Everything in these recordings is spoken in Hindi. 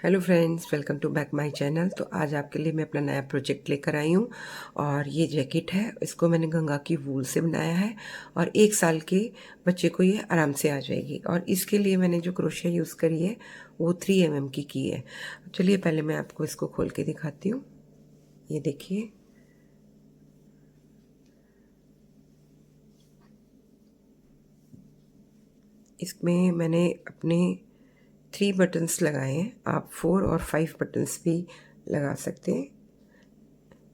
Hello friends, welcome to back my channel. तो आज आपके लिए मैं अपना नया प्रोजेक्ट लेकर आई हूँ और ये जैकेट है, इसको मैंने गंगा की वूल से बनाया है और 1 साल के बच्चे को ये आराम से आ जाएगी। और इसके लिए मैंने जो क्रोशिया यूज़ करी है वो 3 mm की है। चलिए पहले मैं आपको इसको खोल के दिखाती हूँ। ये देखिए, इसमें मैंने अपने 3 बटन्स लगाए हैं। आप 4 और 5 बटन्स भी लगा सकते हैं।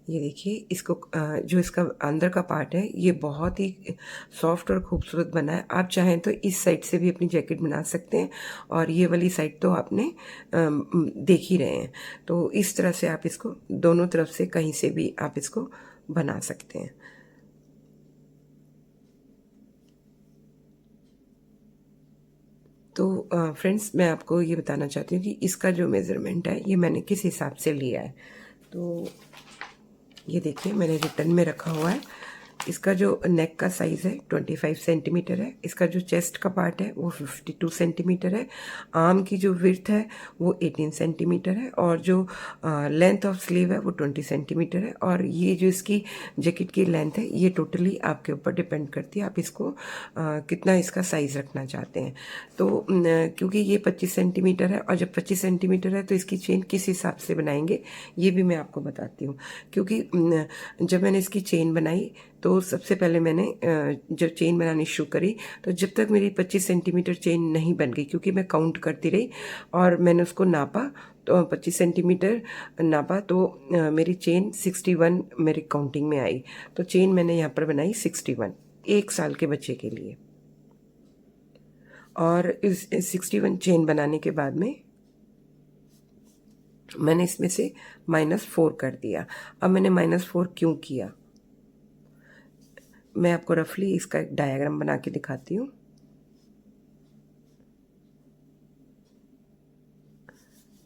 ये देखिए, इसको जो इसका अंदर का पार्ट है ये बहुत ही सॉफ्ट और खूबसूरत बना है। आप चाहें तो इस साइड से भी अपनी जैकेट बना सकते हैं और ये वाली साइड तो आपने देख ही रहे हैं। तो इस तरह से आप इसको दोनों तरफ से कहीं से भी आप इसको बना सकते हैं। तो फ्रेंड्स, मैं आपको ये बताना चाहती हूँ कि इसका जो मेज़रमेंट है ये मैंने किस हिसाब से लिया है। तो ये देखिए, मैंने रिटर्न में रखा हुआ है। इसका जो नेक का साइज़ है 25 सेंटीमीटर है। इसका जो चेस्ट का पार्ट है वो 52 सेंटीमीटर है। आर्म की जो विड्थ है वो 18 सेंटीमीटर है और जो लेंथ ऑफ स्लीव है वो 20 सेंटीमीटर है। और ये जो इसकी जैकेट की लेंथ है ये टोटली आपके ऊपर डिपेंड करती है, आप इसको कितना इसका साइज़ रखना चाहते हैं। तो क्योंकि ये 25 सेंटीमीटर है और जब 25 सेंटीमीटर है तो इसकी चेन किस हिसाब से बनाएंगे ये भी मैं आपको बताती हूँ। क्योंकि जब मैंने इसकी चेन बनाई तो सबसे पहले मैंने जब चेन बनानी शुरू करी तो जब तक मेरी 25 सेंटीमीटर चेन नहीं बन गई, क्योंकि मैं काउंट करती रही और मैंने उसको नापा तो 25 सेंटीमीटर नापा तो मेरी चेन 61 मेरी काउंटिंग में आई। तो चेन मैंने यहाँ पर बनाई 61 1 साल के बच्चे के लिए। और इस 61 चेन बनाने के बाद में मैंने इसमें से -4 कर दिया। अब मैंने -4 क्यों किया, मैं आपको रफली इसका एक डायग्राम बना के दिखाती हूँ।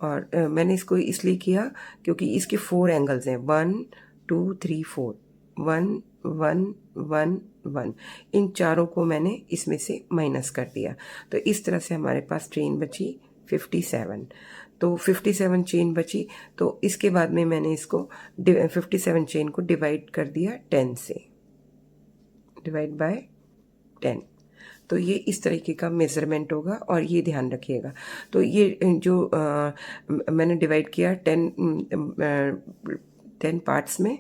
और मैंने इसको इसलिए किया क्योंकि इसके 4 एंगल्स हैं, 1 2 3 4, 1 1 1 1। इन चारों को मैंने इसमें से माइनस कर दिया। तो इस तरह से हमारे पास चेन बची 57। तो 57 चेन बची। तो इसके बाद में मैंने इसको 57 चेन को डिवाइड कर दिया 10 से, डिवाइड बाय 10। तो ये इस तरीके का मेज़रमेंट होगा और ये ध्यान रखिएगा। तो ये जो मैंने डिवाइड किया 10 पार्ट्स में,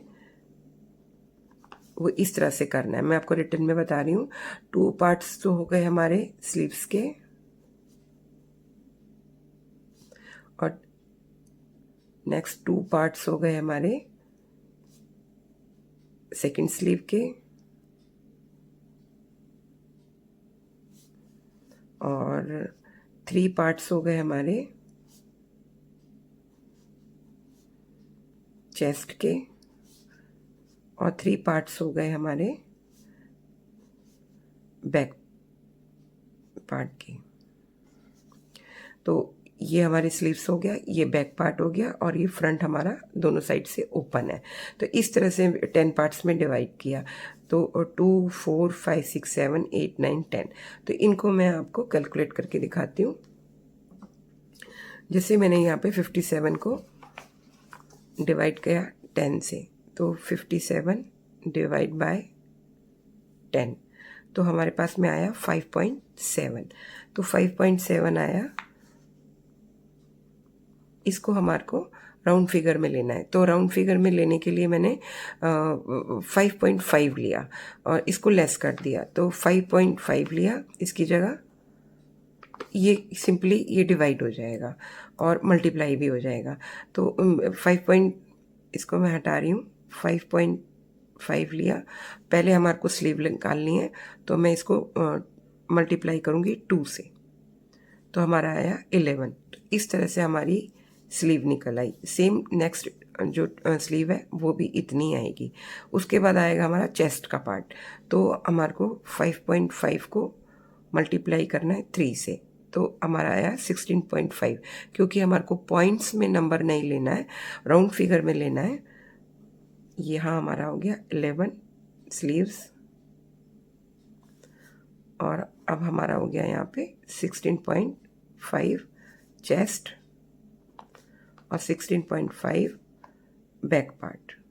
वो इस तरह से करना है। मैं आपको रिटर्न में बता रही हूँ। 2 पार्ट्स तो हो गए हमारे स्लीव्स के और नेक्स्ट 2 पार्ट्स हो गए हमारे सेकंड स्लीव के और 3 पार्ट्स हो गए हमारे चेस्ट के और 3 पार्ट्स हो गए हमारे बैक पार्ट के। तो ये हमारे स्लीव्स हो गया, ये बैक पार्ट हो गया और ये फ्रंट हमारा दोनों साइड से ओपन है। तो इस तरह से 10 पार्ट्स में डिवाइड किया। तो 2 4 5 6 7 8 9 10। तो इनको मैं आपको कैलकुलेट करके दिखाती हूँ। जैसे मैंने यहाँ पे 57 को डिवाइड किया 10 से, तो 57 डिवाइड बाय 10, तो हमारे पास में आया 5.7। तो 5.7 आया। इसको हमारे को राउंड फिगर में लेना है। तो राउंड फिगर में लेने के लिए मैंने 5.5 लिया और इसको लेस कर दिया। तो 5.5 लिया इसकी जगह। ये सिंपली ये डिवाइड हो जाएगा और मल्टीप्लाई भी हो जाएगा। तो 5 इसको मैं हटा रही हूँ। 5.5 लिया। पहले हमारे को स्लीव निकालनी है तो मैं इसको मल्टीप्लाई करूँगी 2 से, तो हमारा आया 11। तो इस तरह से हमारी स्लीव निकल आई। सेम नेक्स्ट जो स्लीव है वो भी इतनी आएगी। उसके बाद आएगा हमारा चेस्ट का पार्ट। तो हमारे को 5.5 को मल्टीप्लाई करना है 3 से, तो हमारा आया 16.5। क्योंकि हमारे को पॉइंट्स में नंबर नहीं लेना है, राउंड फिगर में लेना है। यहाँ हमारा हो गया 11 स्लीव्स और अब हमारा हो गया यहाँ पे 16.5 चेस्ट और 16.5 बैक पार्ट।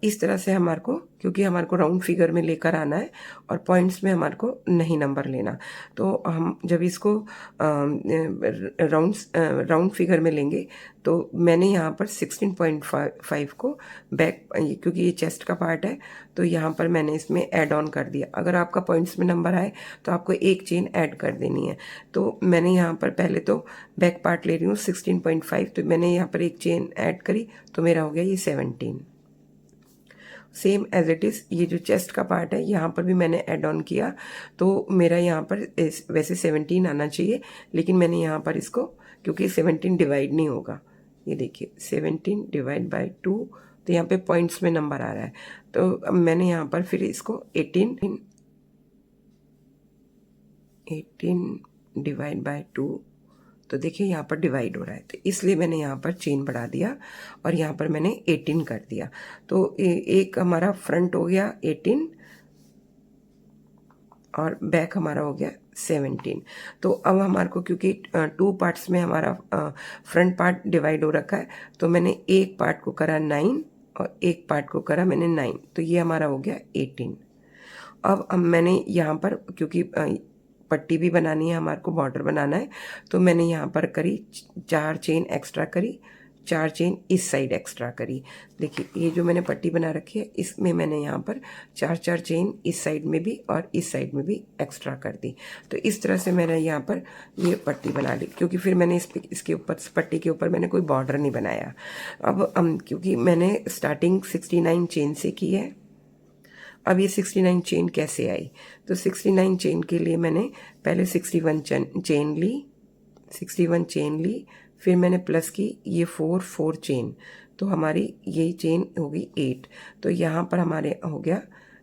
इस तरह से हमारे को, क्योंकि हमारे को राउंड फिगर में लेकर आना है और पॉइंट्स में हमारे को नहीं नंबर लेना, तो हम जब इसको राउंड फिगर में लेंगे तो मैंने यहाँ पर 16.5 को बैक, क्योंकि ये चेस्ट का पार्ट है तो यहाँ पर मैंने इसमें ऐड ऑन कर दिया। अगर आपका पॉइंट्स में नंबर आए तो आपको एक चेन ऐड कर देनी है। तो मैंने यहाँ पर पहले तो बैक पार्ट ले रही हूँ 16.5, तो मैंने यहाँ पर एक चेन ऐड करी तो मेरा हो गया ये 17। सेम एज इट इज़ ये जो चेस्ट का पार्ट है यहाँ पर भी मैंने ऐड ऑन किया तो मेरा यहाँ पर वैसे 17 आना चाहिए, लेकिन मैंने यहाँ पर इसको, क्योंकि 17 डिवाइड नहीं होगा, ये देखिए 17 डिवाइड बाय 2, तो यहाँ पे पॉइंट्स में नंबर आ रहा है, तो अब मैंने यहाँ पर फिर इसको 18 डिवाइड बाय 2, तो देखिए यहाँ पर डिवाइड हो रहा है, तो इसलिए मैंने यहाँ पर चेन बढ़ा दिया और यहाँ पर मैंने 18 कर दिया। तो एक हमारा फ्रंट हो गया 18 और बैक हमारा हो गया 17। तो अब हमारे को, क्योंकि 2 पार्ट्स में हमारा फ्रंट पार्ट डिवाइड हो रखा है, तो मैंने एक पार्ट को करा 9 और एक पार्ट को करा मैंने 9, तो ये हमारा हो गया 18। अब मैंने यहाँ पर, क्योंकि पट्टी भी बनानी है हमारे को, बॉर्डर बनाना है, तो मैंने यहाँ पर करी 4 चेन एक्स्ट्रा करी, 4 चेन इस साइड एक्स्ट्रा करी। देखिए ये जो मैंने पट्टी बना रखी है इसमें मैंने यहाँ पर 4 चेन इस साइड में भी और इस साइड में भी एक्स्ट्रा कर दी। तो इस तरह से मैंने यहाँ पर ये पट्टी बना ली, क्योंकि फिर मैंने इसके ऊपर, पट्टी के ऊपर मैंने कोई बॉर्डर नहीं बनाया। अब क्योंकि मैंने स्टार्टिंग 69 चेन से की है, अब ये 69 चेन कैसे आई, तो 69 चेन के लिए मैंने पहले 61 चेन ली, 61 चेन ली, फिर मैंने प्लस की ये 4 चेन, तो हमारी ये चेन होगी 8, तो यहाँ पर हमारे हो गया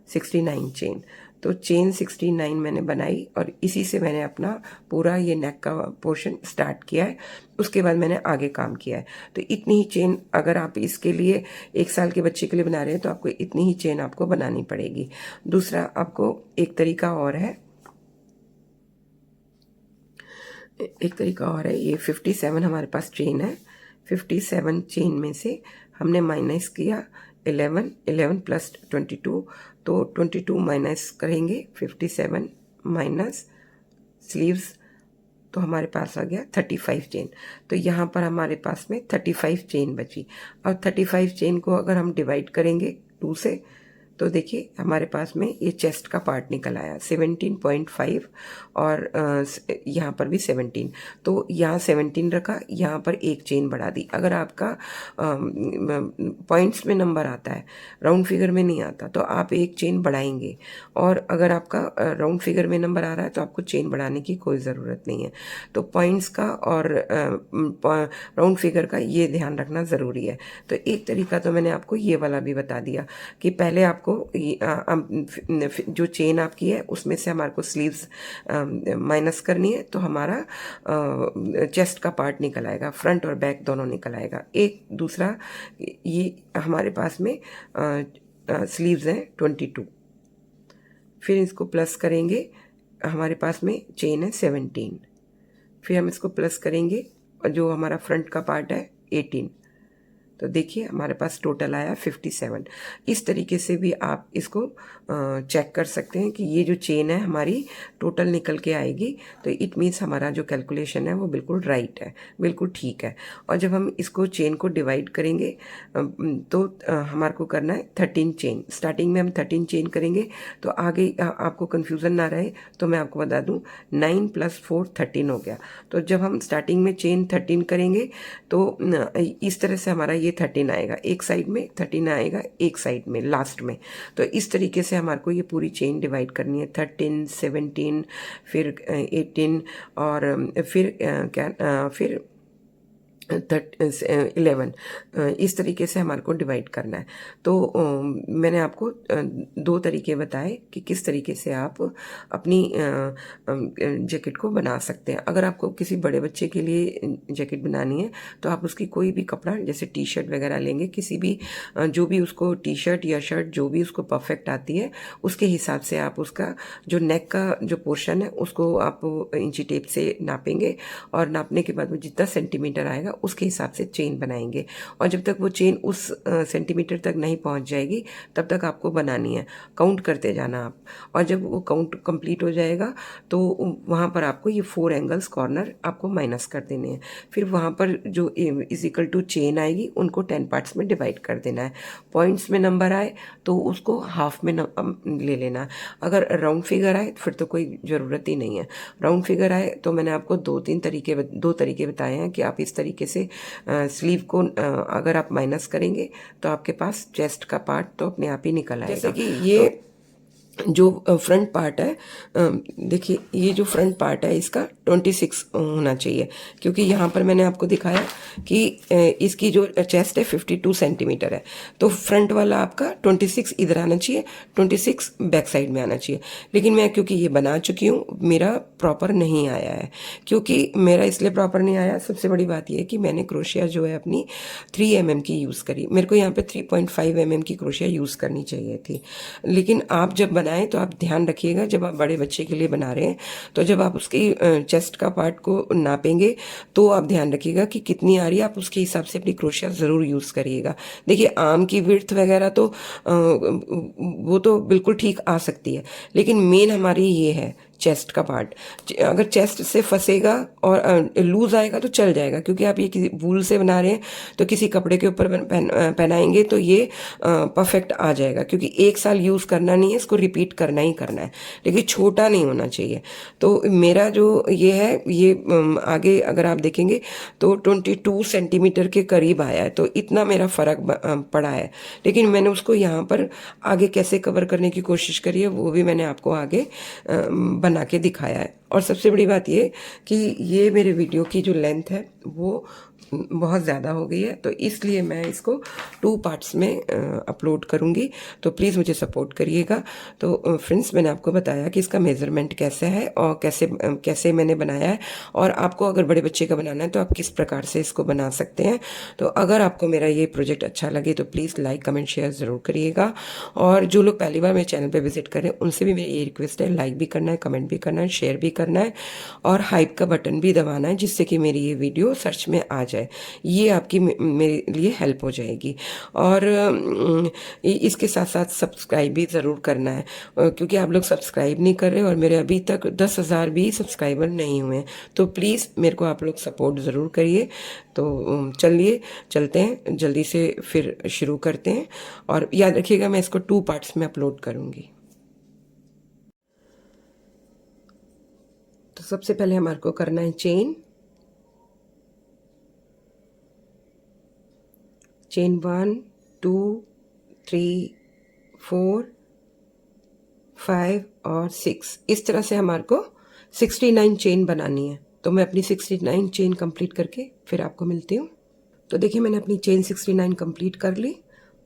69 चेन। तो चेन 69 मैंने बनाई और इसी से मैंने अपना पूरा ये नेक का पोर्शन स्टार्ट किया है। उसके बाद मैंने आगे काम किया है। तो इतनी ही चेन, अगर आप इसके लिए 1 साल के बच्चे के लिए बना रहे हैं तो आपको इतनी ही चेन आपको बनानी पड़ेगी। दूसरा आपको एक तरीका और है, ये 57 हमारे पास चेन है। 57 चेन में से हमने माइनस किया 11 प्लस 22, तो 22 माइनस करेंगे 57 माइनस स्लीव्स, तो हमारे पास आ गया 35 चेन। तो यहाँ पर हमारे पास में 35 चेन बची। और 35 चेन को अगर हम डिवाइड करेंगे 2 से, तो देखिए हमारे पास में ये चेस्ट का पार्ट निकल आया 17.5 और यहाँ पर भी 17, तो यहाँ 17 रखा, यहाँ पर एक चेन बढ़ा दी। अगर आपका पॉइंट्स में नंबर आता है, राउंड फिगर में नहीं आता, तो आप एक चेन बढ़ाएंगे, और अगर आपका राउंड फिगर में नंबर आ रहा है तो आपको चेन बढ़ाने की कोई ज़रूरत नहीं है। तो पॉइंट्स का और राउंड फिगर का ये ध्यान रखना ज़रूरी है। तो एक तरीका तो मैंने आपको ये वाला भी बता दिया कि पहले आपको जो चेन आपकी है उसमें से हमारे को स्लीव्स माइनस करनी है, तो हमारा चेस्ट का पार्ट निकल आएगा, फ्रंट और बैक दोनों निकल आएगा। एक दूसरा ये हमारे पास में स्लीव्स हैं 22, फिर इसको प्लस करेंगे, हमारे पास में चेन है 17, फिर हम इसको प्लस करेंगे और जो हमारा फ्रंट का पार्ट है 18, तो देखिए हमारे पास टोटल आया 57। इस तरीके से भी आप इसको चेक कर सकते हैं कि ये जो चेन है हमारी टोटल निकल के आएगी, तो इट मीन्स हमारा जो कैलकुलेशन है वो बिल्कुल राइट है, बिल्कुल ठीक है। और जब हम इसको चेन को डिवाइड करेंगे तो हमारे को करना है 13 चेन। स्टार्टिंग में हम 13 चेन करेंगे, तो आगे आपको कन्फ्यूज़न ना रहे तो मैं आपको बता दूँ 9 + 4 13 हो गया। तो जब हम स्टार्टिंग में चेन 13 करेंगे तो इस तरह से हमारा ये 13 आएगा, एक साइड में 13 आएगा, एक साइड में लास्ट में। तो इस तरीके से हमारे को ये पूरी चेन डिवाइड करनी है, 13 17 फिर 18 और फिर 11 इस तरीके से हमारे को डिवाइड करना है। तो मैंने आपको दो तरीके बताए कि किस तरीके से आप अपनी जैकेट को बना सकते हैं। अगर आपको किसी बड़े बच्चे के लिए जैकेट बनानी है तो आप उसकी कोई भी कपड़ा जैसे टी शर्ट वगैरह लेंगे, किसी भी जो भी उसको टी शर्ट या शर्ट जो भी उसको परफेक्ट आती है उसके हिसाब से आप उसका जो नेक का जो पोर्शन है उसको आप इंची टेप से नापेंगे और नापने के बाद वो जितना सेंटीमीटर आएगा उसके हिसाब से चेन बनाएंगे। और जब तक वो चेन उस सेंटीमीटर तक नहीं पहुंच जाएगी तब तक आपको बनानी है, काउंट करते जाना आप। और जब वो काउंट कंप्लीट हो जाएगा तो वहाँ पर आपको ये 4 एंगल्स कॉर्नर आपको माइनस कर देने हैं। फिर वहाँ पर जो इज इक्वल टू चेन आएगी उनको 10 पार्ट्स में डिवाइड कर देना है। पॉइंट्स में नंबर आए तो उसको हाफ में ले लेना। अगर राउंड फिगर आए फिर तो कोई ज़रूरत ही नहीं है। राउंड फिगर आए तो मैंने आपको दो तरीके बताए हैं कि आप इस तरीके से स्लीव को अगर आप माइनस करेंगे तो आपके पास चेस्ट का पार्ट तो अपने आप ही निकल आएगा। जैसे कि ये जो फ्रंट पार्ट है, देखिए ये जो फ्रंट पार्ट है इसका 26 होना चाहिए, क्योंकि यहाँ पर मैंने आपको दिखाया कि इसकी जो चेस्ट है 52 सेंटीमीटर है। तो फ्रंट वाला आपका 26 इधर आना चाहिए, 26 बैक साइड में आना चाहिए। लेकिन मैं क्योंकि ये बना चुकी हूँ मेरा प्रॉपर नहीं आया है। क्योंकि मेरा इसलिए प्रॉपर नहीं आया, सबसे बड़ी बात यह है कि मैंने क्रोशिया जो है अपनी 3 mm की यूज़ करी। मेरे को यहाँ पे 3.5 mm की क्रोशिया यूज़ करनी चाहिए थी। लेकिन आप जब बनाएं तो आप ध्यान रखिएगा, जब आप बड़े बच्चे के लिए बना रहे हैं तो जब आप उसकी चेस्ट का पार्ट को नापेंगे तो आप ध्यान रखिएगा कि कितनी आ रही है, आप उसके हिसाब से अपनी क्रोशिया ज़रूर यूज़ करिएगा। देखिए आर्म की विड्थ वगैरह तो वो तो बिल्कुल ठीक आ सकती है, लेकिन मेन हमारी ये है चेस्ट का पार्ट। अगर चेस्ट से फंसेगा और लूज आएगा तो चल जाएगा, क्योंकि आप ये किसी वूल से बना रहे हैं तो किसी कपड़े के ऊपर पहनाएंगे तो ये परफेक्ट आ जाएगा, क्योंकि एक साल यूज़ करना नहीं है, इसको रिपीट करना ही करना है। लेकिन छोटा नहीं होना चाहिए। तो मेरा जो ये है ये आगे अगर आप देखेंगे तो 22 सेंटीमीटर के करीब आया है, तो इतना मेरा फ़र्क पड़ा है। लेकिन मैंने उसको यहाँ पर आगे कैसे कवर करने की कोशिश करी है वो भी मैंने आपको आगे बना के दिखाया है। और सबसे बड़ी बात ये कि ये मेरे वीडियो की जो लेंथ है वो बहुत ज़्यादा हो गई है, तो इसलिए मैं इसको 2 पार्ट्स में अपलोड करूँगी। तो प्लीज़ मुझे सपोर्ट करिएगा। तो फ्रेंड्स, मैंने आपको बताया कि इसका मेज़रमेंट कैसे है और कैसे मैंने बनाया है, और आपको अगर बड़े बच्चे का बनाना है तो आप किस प्रकार से इसको बना सकते हैं। तो अगर आपको मेरा ये प्रोजेक्ट अच्छा लगे तो प्लीज़ लाइक कमेंट शेयर ज़रूर करिएगा। और जो लोग पहली बार मेरे चैनल पर विजिट करें उनसे भी मेरी ये रिक्वेस्ट है, लाइक भी करना है, कमेंट भी करना है, शेयर भी करना है और हाइप का बटन भी दबाना है, जिससे कि मेरी ये वीडियो सर्च में आ जाए। ये आपकी मेरे लिए हेल्प हो जाएगी। और इसके साथ साथ सब्सक्राइब भी ज़रूर करना है, क्योंकि आप लोग सब्सक्राइब नहीं कर रहे और मेरे अभी तक 10,000 भी सब्सक्राइबर नहीं हुए हैं। तो प्लीज़ मेरे को आप लोग सपोर्ट ज़रूर करिए। तो चलिए चलते हैं, जल्दी से फिर शुरू करते हैं। और याद रखिएगा मैं इसको 2 पार्ट्स में अपलोड करूँगी। तो सबसे पहले हमारे को करना है चेन 1 2 3 4 5 और 6। इस तरह से हमारे को 69 चेन बनानी है। तो मैं अपनी 69 चेन कंप्लीट करके फिर आपको मिलती हूँ। तो देखिए मैंने अपनी चेन 69 कंप्लीट कर ली,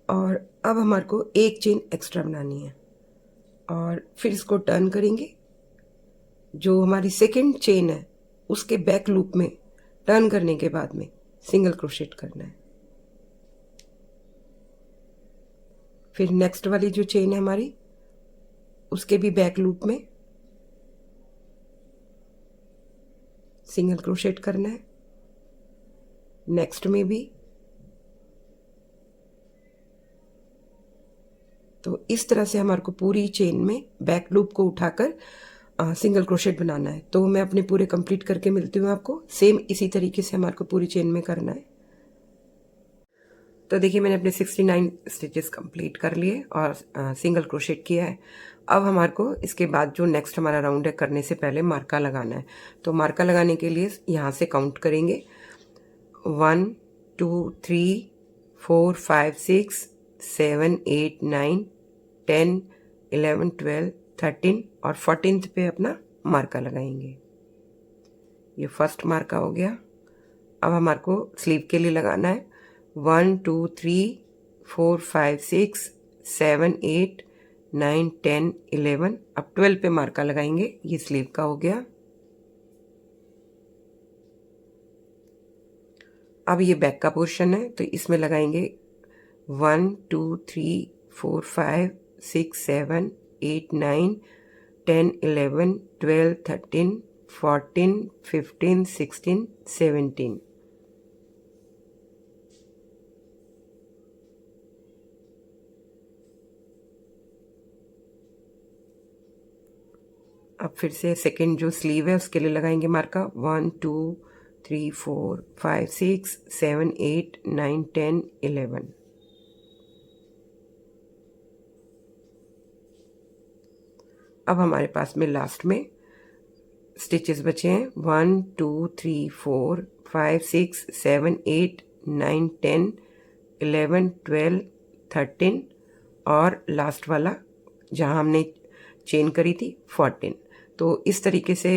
और अब हमारे को एक चेन एक्स्ट्रा बनानी है और फिर इसको टर्न करेंगे। जो हमारी सेकेंड चेन है उसके बैक लूप में टर्न करने के बाद में सिंगल क्रोशेट करना है। फिर नेक्स्ट वाली जो चेन है हमारी उसके भी बैक लूप में सिंगल क्रोशेट करना है, नेक्स्ट में भी। तो इस तरह से हमारे को पूरी चेन में बैक लूप को उठाकर सिंगल क्रोशेट बनाना है। तो मैं अपने पूरे कंप्लीट करके मिलती हूँ आपको। सेम इसी तरीके से हमारे को पूरी चेन में करना है। तो देखिए मैंने अपने 69 स्टिचेस कंप्लीट कर लिए और सिंगल क्रोशेट किया है। अब हमारे को इसके बाद जो नेक्स्ट हमारा राउंड है करने से पहले मार्का लगाना है। तो मार्का लगाने के लिए यहाँ से काउंट करेंगे 1 2 3 4 5 6 7 8 9 10 11 12 13 और 14th पे अपना मार्का लगाएंगे। ये फर्स्ट मार्का हो गया, अब हमारे को स्लीव के लिए लगाना है 1 2 3 4 5 6 7 8 9 10 11। अब 12 पे मार्का लगाएंगे। ये स्लीव का हो गया। अब ये बैक का पोर्शन है तो इसमें लगाएंगे 1 2 3 4 5 6 7 8 9 10 11 12 13 14 15 16 17। अब फिर से सेकंड जो स्लीव है उसके लिए लगाएंगे मार्का 1 2 3 4 5 6 7 8 9 10 11। अब हमारे पास में लास्ट में स्टिचेस बचे हैं 1 2 3 4 5 6 7 8 9 10 11 12 13 और लास्ट वाला जहाँ हमने चेन करी थी 14। तो इस तरीके से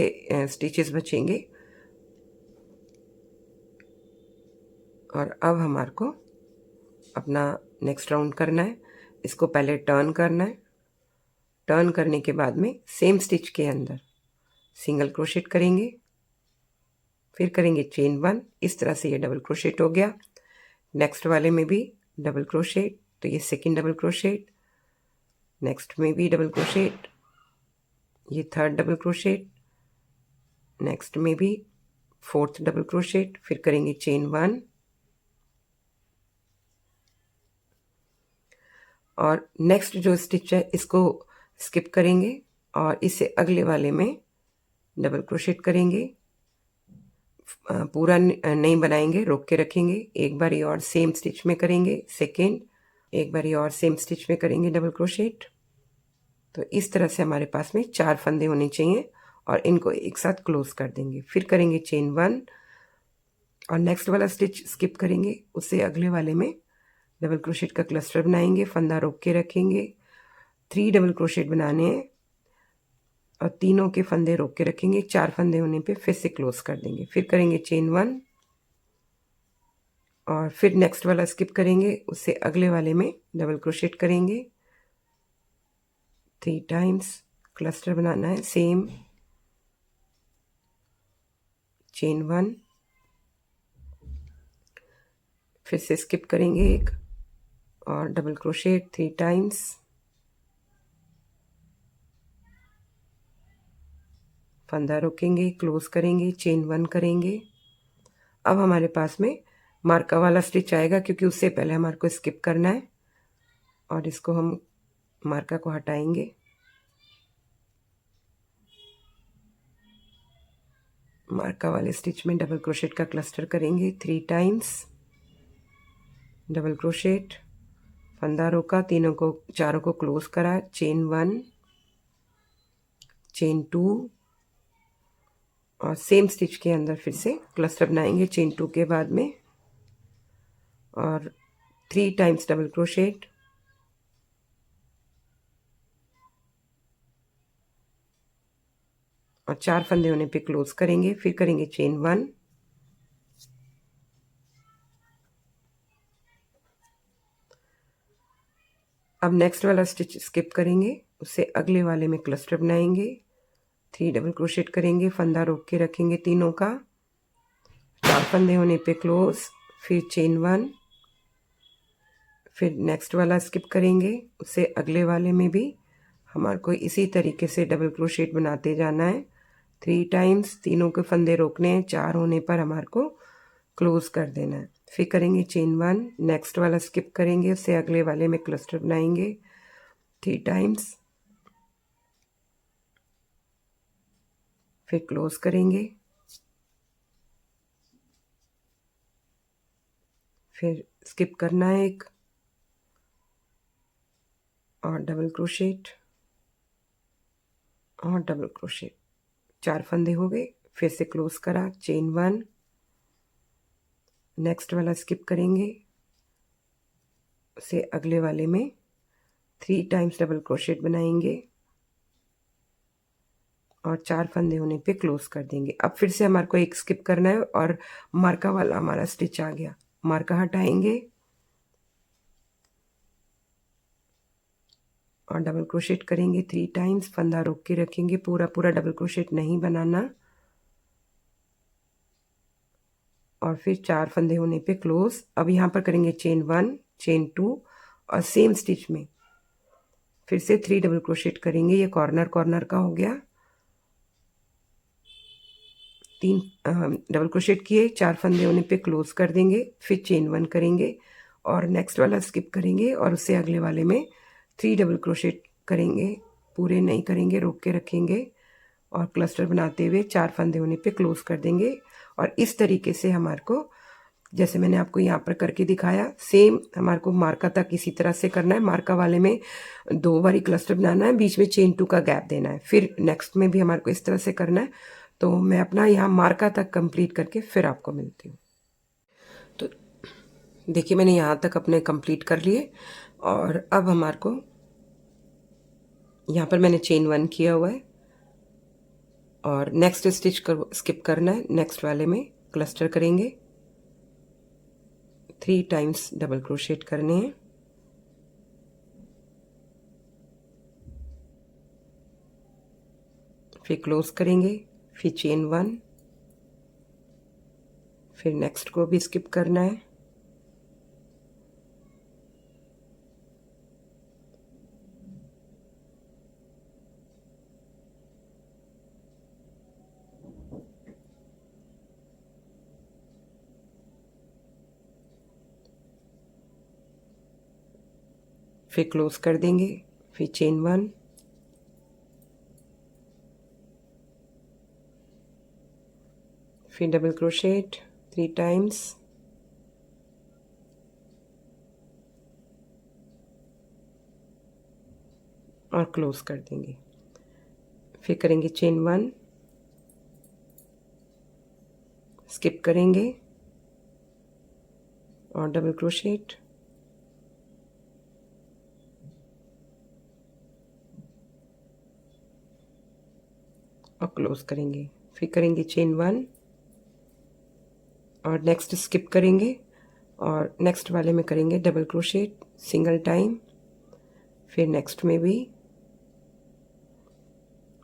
स्टिचेस बचेंगे। और अब हमारे को अपना नेक्स्ट राउंड करना है। इसको पहले टर्न करना है। टर्न करने के बाद में सेम स्टिच के अंदर सिंगल क्रोशेट करेंगे, फिर करेंगे चेन 1। इस तरह से ये डबल क्रोशेट हो गया। नेक्स्ट वाले में भी डबल क्रोशेट, तो ये सेकंड डबल क्रोशेट। नेक्स्ट में भी डबल क्रोशेट, ये थर्ड डबल क्रोशेट। नेक्स्ट में भी फोर्थ डबल क्रोशेट, फिर करेंगे चेन 1 और नेक्स्ट जो स्टिच है इसको स्किप करेंगे और इससे अगले वाले में डबल क्रोशेट करेंगे। पूरा नहीं बनाएंगे, रोक के रखेंगे। एक बारी और सेम स्टिच में करेंगे सेकेंड, एक बारी और सेम स्टिच में करेंगे डबल क्रोशेट। तो इस तरह से हमारे पास में 4 फंदे होने चाहिए और इनको एक साथ क्लोज कर देंगे। फिर करेंगे चेन 1 और नेक्स्ट वाला स्टिच स्किप करेंगे, उससे अगले वाले में डबल क्रोशेट का क्लस्टर बनाएंगे, फंदा रोक के रखेंगे। 3 डबल क्रोशेट बनाने हैं और तीनों के फंदे रोक के रखेंगे। 4 फंदे होने पे फिर से क्लोज कर देंगे। फिर करेंगे चेन 1 और फिर नेक्स्ट वाला स्किप करेंगे, उससे अगले वाले में डबल क्रोशेट करेंगे 3 टाइम्स। क्लस्टर बनाना है सेम, चेन 1, फिर से स्किप करेंगे एक और डबल क्रोशेट 3 टाइम्स। फंदा रोकेंगे, क्लोज करेंगे, चेन 1 करेंगे। अब हमारे पास में मार्का वाला स्टिच आएगा क्योंकि उससे पहले हमारे को स्किप करना है और इसको हम मार्का को हटाएंगे। मार्का वाले स्टिच में डबल क्रोशेट का क्लस्टर करेंगे 3 टाइम्स। डबल क्रोशेट, फंदा रोका, तीनों को चारों को क्लोज करा, चेन 1, चेन 2 और सेम स्टिच के अंदर फिर से क्लस्टर बनाएंगे चेन 2 के बाद में और 3 टाइम्स डबल क्रोशेट और 4 फंदे होने पे क्लोज करेंगे। फिर करेंगे चेन 1 अब नेक्स्ट वाला स्टिच स्किप करेंगे, उससे अगले वाले में क्लस्टर बनाएंगे, 3 डबल क्रोशेट करेंगे, फंदा रोक के रखेंगे तीनों का, 4 फंदे होने पे क्लोज, फिर चेन 1, फिर नेक्स्ट वाला स्किप करेंगे, उससे अगले वाले में भी हमारे को इसी तरीके से डबल क्रोशेट बनाते जाना है 3 टाइम्स। तीनों के फंदे रोकने हैं, 4 होने पर हमारे को क्लोज कर देना है। फिर करेंगे चेन 1, नेक्स्ट वाला स्किप करेंगे, उससे अगले वाले में क्लस्टर बनाएंगे 3 टाइम्स, फिर क्लोज करेंगे, फिर स्किप करना है एक और डबल क्रोशेट और डबल क्रोशेट, 4 फंदे हो गए। फिर से क्लोज करा, चेन 1, नेक्स्ट वाला स्किप करेंगे, उसे अगले वाले में 3 टाइम्स डबल क्रोशेट बनाएंगे, और 4 फंदे होने पे क्लोज कर देंगे। अब फिर से हमारे को एक स्किप करना है और मार्का वाला हमारा स्टिच आ गया। मार्का हटाएंगे और डबल क्रोशेट करेंगे 3 टाइम्स। फंदा रोक के रखेंगे, पूरा पूरा डबल क्रोशेट नहीं बनाना। और फिर 4 फंदे होने पे क्लोज। अब यहाँ पर करेंगे चेन 1, चेन 2 और सेम स्टिच में फिर से 3 डबल क्रोशेट करेंगे। ये कॉर्नर कॉर्नर का हो गया। 3 डबल क्रोशेट किए, 4 फंदे होने पे क्लोज कर देंगे, फिर चेन 1 करेंगे और नेक्स्ट वाला स्किप करेंगे और उससे अगले वाले में 3 डबल क्रोशेट करेंगे। पूरे नहीं करेंगे, रोक के रखेंगे और क्लस्टर बनाते हुए 4 फंदे होने पे क्लोज कर देंगे। और इस तरीके से हमारे को, जैसे मैंने आपको यहाँ पर करके दिखाया, सेम हमारे को मार्का तक इसी तरह से करना है। मार्का वाले में 2 बारी क्लस्टर बनाना है, बीच में चेन 2 का गैप देना है। फिर नेक्स्ट में भी हमारे को इस तरह से करना है। तो मैं अपना यहाँ मार्का तक कंप्लीट करके फिर आपको मिलती हूँ। तो देखिए मैंने यहाँ तक अपने कंप्लीट कर लिए और अब हमारे को यहाँ पर मैंने चेन 1 किया हुआ है और नेक्स्ट स्टिच कर स्किप करना है। नेक्स्ट वाले में क्लस्टर करेंगे, 3 टाइम्स डबल क्रोशेट करने हैं। फिर क्लोज करेंगे, फिर चेन 1, फिर नेक्स्ट को भी स्किप करना है। फिर क्लोज कर देंगे, फिर चेन 1, फिर डबल क्रोशेट 3 टाइम्स और क्लोज कर देंगे। फिर करेंगे चेन 1, स्किप करेंगे और डबल क्रोशेट और क्लोज करेंगे। फिर करेंगे चेन 1 और नेक्स्ट स्किप करेंगे और नेक्स्ट वाले में करेंगे डबल क्रोशेट सिंगल टाइम। फिर नेक्स्ट में भी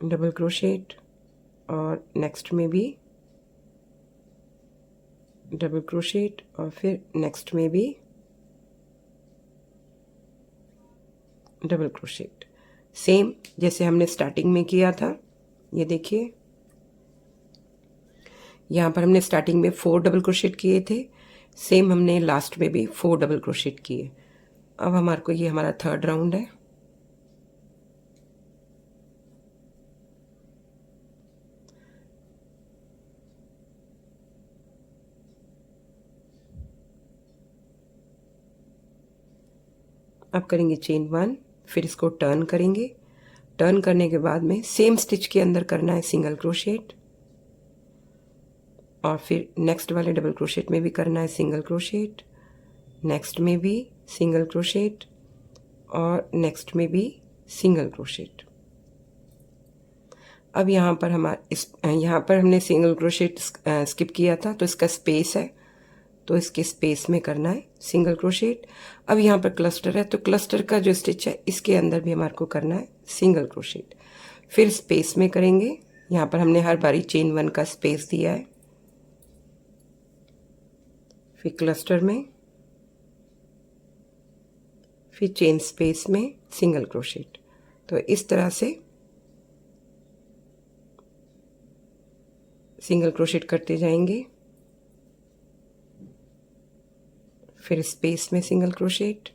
डबल क्रोशेट और नेक्स्ट में भी डबल क्रोशेट और फिर नेक्स्ट में भी डबल क्रोशेट, सेम जैसे हमने स्टार्टिंग में किया था। ये देखिए यहाँ पर हमने स्टार्टिंग में 4 डबल क्रोशेट किए थे, सेम हमने लास्ट में भी 4 डबल क्रोशेट किए। अब हमारे को ये हमारा 3rd राउंड है। अब करेंगे चेन 1, फिर इसको टर्न करेंगे। टर्न करने के बाद में सेम स्टिच के अंदर करना है सिंगल क्रोशेट और फिर नेक्स्ट वाले डबल क्रोशेट में भी करना है सिंगल क्रोशेट, नेक्स्ट में भी सिंगल क्रोशेट और नेक्स्ट में भी सिंगल क्रोशेट। अब यहाँ पर यहाँ पर हमने सिंगल क्रोशेट स्किप किया था, तो इसका स्पेस है, तो इसके स्पेस में करना है सिंगल क्रोशेट। अब यहाँ पर क्लस्टर है, तो क्लस्टर का जो स्टिच है इसके अंदर भी हमारे को करना है सिंगल क्रोशेट। फिर स्पेस में करेंगे, यहाँ पर हमने हर बारी चेन 1 का स्पेस दिया है। फिर क्लस्टर में, फिर चेन स्पेस में सिंगल क्रोशेट। तो इस तरह से सिंगल क्रोशेट करते जाएंगे। फिर स्पेस में सिंगल क्रोशेट,